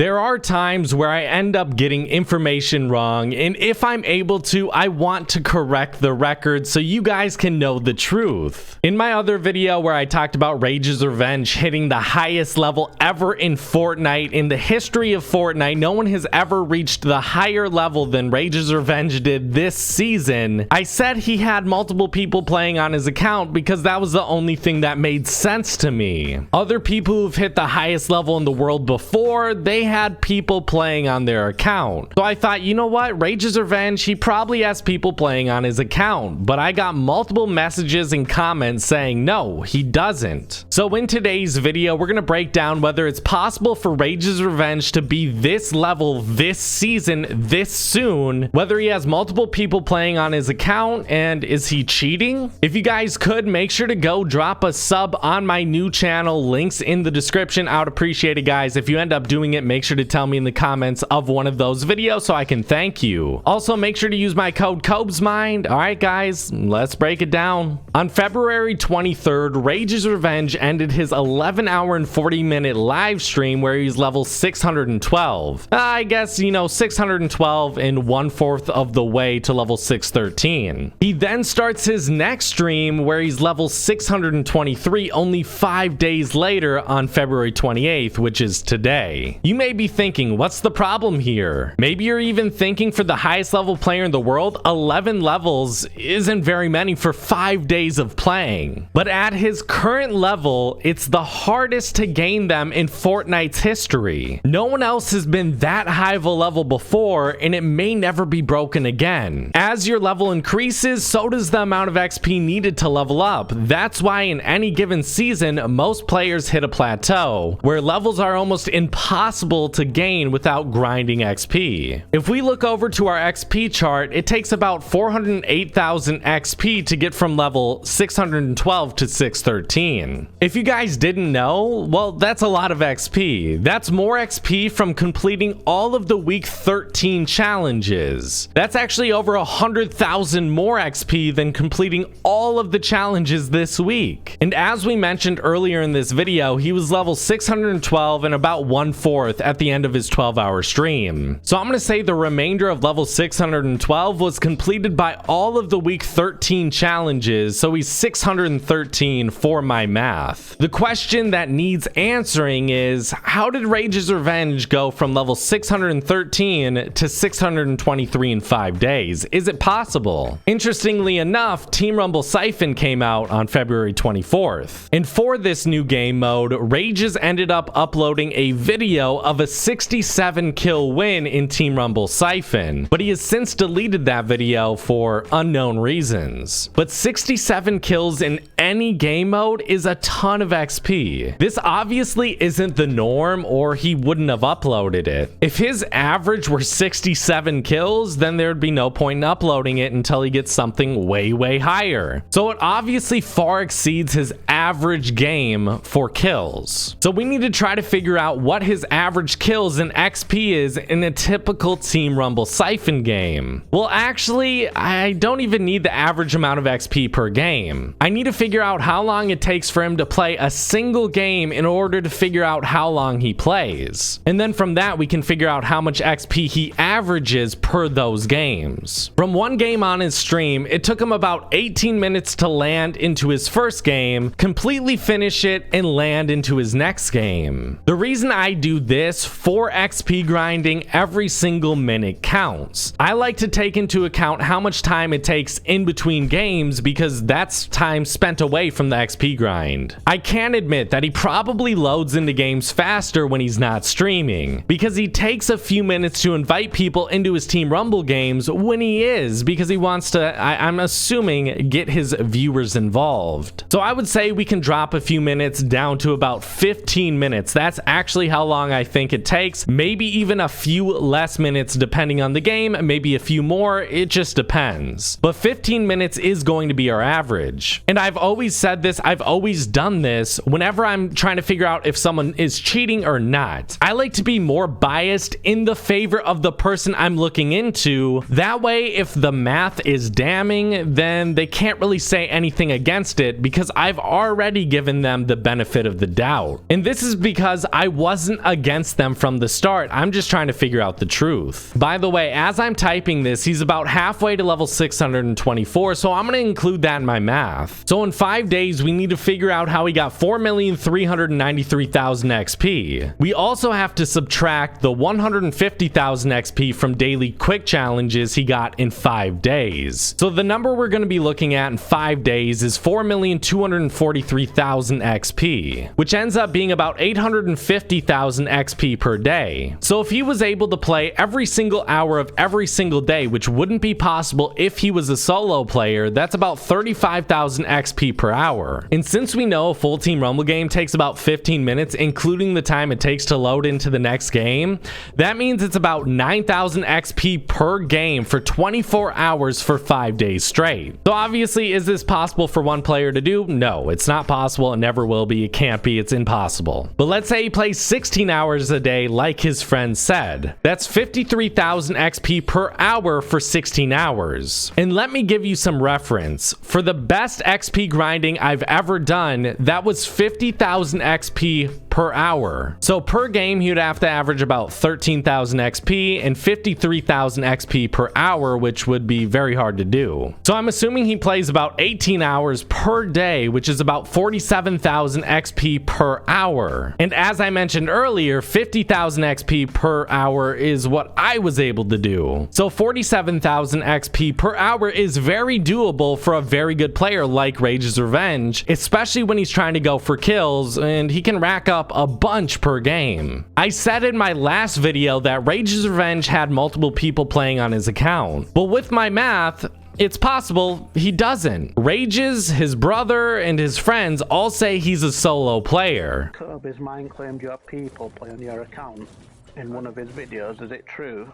There are times where I end up getting information wrong, and if I'm able to, I want to correct the record so you guys can know the truth. In my other video where I talked about Rage's Revenge hitting the highest level ever in Fortnite, in the history of Fortnite, no one has ever reached the higher level than Rage's Revenge did this season. I said he had multiple people playing on his account because that was the only thing that made sense to me. Other people who've hit the highest level in the world before, they had people playing on their account. So I thought, you know what, Rage's Revenge, he probably has people playing on his account, but I got multiple messages and comments saying no, he doesn't. So in today's video, we're gonna break down whether it's possible for Rage's Revenge to be this level this season, this soon, whether he has multiple people playing on his account, and is he cheating? If you guys could, make sure to go drop a sub on my new channel, links in the description. I would appreciate it, guys. If you end up doing it, make sure to tell me in the comments of one of those videos so I can thank you. Also, make sure to use my code KobesMind. All right, guys, let's break it down. On February 23rd, Rage's Revenge ended his 11-hour and 40-minute live stream where he's level 612. I guess, you know, 612 and 1/4 of the way to level 613. He then starts his next stream where he's level 623 only 5 days later on February 28th, which is today. You may be thinking, what's the problem here? Maybe you're even thinking, for the highest level player in the world, 11 levels isn't very many for 5 days of playing. But at his current level, it's the hardest to gain them in Fortnite's history. No one else has been that high of a level before, and it may never be broken again. As your level increases, so does the amount of XP needed to level up. That's why in any given season, most players hit a plateau, where levels are almost impossible to gain without grinding XP. If we look over to our XP chart, it takes about 408,000 XP to get from level 612 to 613. If you guys didn't know, well, that's a lot of XP. That's more XP from completing all of the week 13 challenges. That's actually over 100,000 more XP than completing all of the challenges this week. And as we mentioned earlier in this video, he was level 612 and about 1/4 at the end of his 12-hour stream. So I'm going to say the remainder of level 612 was completed by all of the week 13 challenges, so he's 613 for my math. The question that needs answering is, how did Rage's Revenge go from level 613 to 623 in 5 days? Is it possible? Interestingly enough, Team Rumble Siphon came out on February 24th. And for this new game mode, Rage's ended up uploading a video of a 67 kill win in Team Rumble Siphon, but he has since deleted that video for unknown reasons. But 67 kills in any game mode is a ton of XP. This obviously isn't the norm, or he wouldn't have uploaded it. If his average were 67 kills, then there'd be no point in uploading it until he gets something way higher. So it obviously far exceeds his average game for kills. So we need to try to figure out what his average kills and XP is in a typical Team Rumble Siphon game. Well, actually, I don't even need the average amount of XP per game. I need to figure out how long it takes for him to play a single game in order to figure out how long he plays. And then from that, we can figure out how much XP he averages per those games. From one game on his stream, it took him about 18 minutes to land into his first game, completely finish it, and land into his next game. The reason I do this, for XP grinding, every single minute counts. I like to take into account how much time it takes in between games because that's time spent away from the XP grind. I can admit that he probably loads into games faster when he's not streaming, because he takes a few minutes to invite people into his Team Rumble games when he is, because he wants to, I'm assuming, get his viewers involved. So I would say we can drop a few minutes down to about 15 minutes. That's actually how long I think it takes. Maybe even a few less minutes depending on the game, maybe a few more, it just depends. But 15 minutes is going to be our average. And I've always said this, I've always done this whenever I'm trying to figure out if someone is cheating or not. I like to be more biased in the favor of the person I'm looking into. That way, if the math is damning, then they can't really say anything against it because I've already given them the benefit of the doubt. And this is because I wasn't against against them from the start. I'm just trying to figure out the truth. By the way, as I'm typing this, he's about halfway to level 624, so I'm going to include that in my math. So in 5 days, we need to figure out how he got 4,393,000 XP. We also have to subtract the 150,000 XP from daily quick challenges he got in 5 days. So the number we're going to be looking at in 5 days is 4,243,000 XP, which ends up being about 850,000 XP per day. So if he was able to play every single hour of every single day, which wouldn't be possible if he was a solo player, that's about 35,000 XP per hour. And since we know a full Team Rumble game takes about 15 minutes, including the time it takes to load into the next game, that means it's about 9,000 XP per game for 24 hours for 5 days straight. So obviously, is this possible for one player to do? No, it's not possible. It never will be. It can't be. It's impossible. But let's say he plays 16 hours a day like his friend said. That's 53,000 XP per hour for 16 hours. And let me give you some reference. For the best XP grinding I've ever done, that was 50,000 XP per hour. So per game, he would have to average about 13,000 XP and 53,000 XP per hour, which would be very hard to do. So I'm assuming he plays about 18 hours per day, which is about 47,000 XP per hour. And as I mentioned earlier, 50,000 XP per hour is what I was able to do. So 47,000 XP per hour is very doable for a very good player like Rage's Revenge, especially when he's trying to go for kills and he can rack up a bunch per game. I said in my last video that Rage's Revenge had multiple people playing on his account, but with my math, it's possible he doesn't. Rage's, his brother, and his friends all say he's a solo player. KobesMind claimed you have people play on your account in one of his videos. Is it true?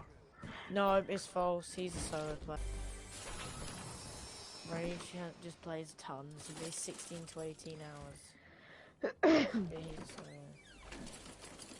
No, it's false. He's a solo player. Rage just plays tons. He plays 16 to 18 hours.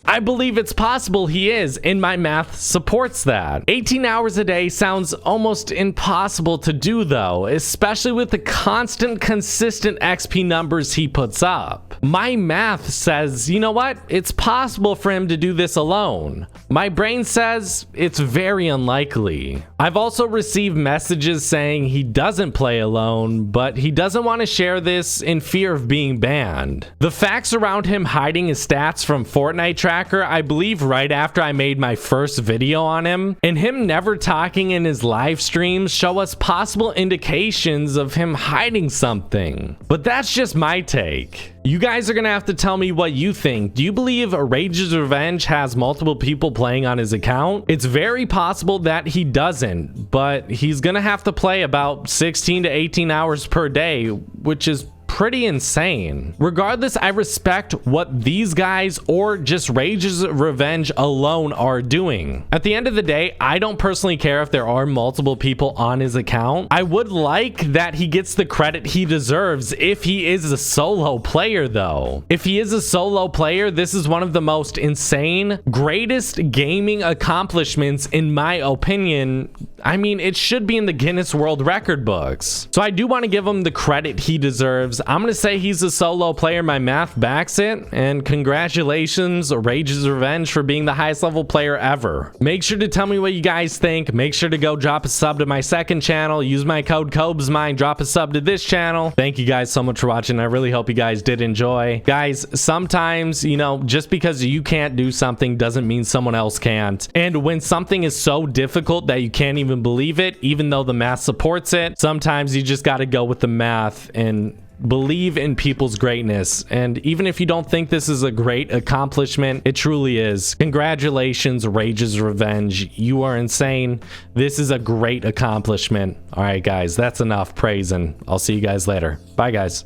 I believe it's possible he is, and my math supports that. 18 hours a day sounds almost impossible to do though, especially with the constant, consistent XP numbers he puts up. My math says, you know what? It's possible for him to do this alone. My brain says it's very unlikely. I've also received messages saying he doesn't play alone, but he doesn't want to share this in fear of being banned. The facts around him hiding his stats from Fortnite tracker, I believe right after I made my first video on him, and him never talking in his live streams show us possible indications of him hiding something. But that's just my take. You guys are gonna have to tell me what you think. Do you believe Rage's Revenge has multiple people playing on his account? It's very possible that he doesn't, but he's gonna have to play about 16 to 18 hours per day, which is pretty insane. Regardless, I respect what these guys or just Rage's Revenge alone are doing. At the end of the day, I don't personally care if there are multiple people on his account. I would like that he gets the credit he deserves if he is a solo player though. If he is a solo player, this is one of the most insane, greatest gaming accomplishments in my opinion. I mean, it should be in the Guinness World Record books. So I do want to give him the credit he deserves. I'm going to say he's a solo player. My math backs it. And congratulations, Rage's Revenge, for being the highest level player ever. Make sure to tell me what you guys think. Make sure to go drop a sub to my second channel. Use my code KobesMind. Drop a sub to this channel. Thank you guys so much for watching. I really hope you guys did enjoy. Guys, sometimes, you know, just because you can't do something doesn't mean someone else can't. And when something is so difficult that you can't even believe it, even though the math supports it, sometimes you just got to go with the math and believe in people's greatness. And even if you don't think this is a great accomplishment, it truly is. Congratulations, Rage's Revenge. You are insane. This is a great accomplishment. All right, guys, that's enough praising. I'll see you guys later. Bye, guys.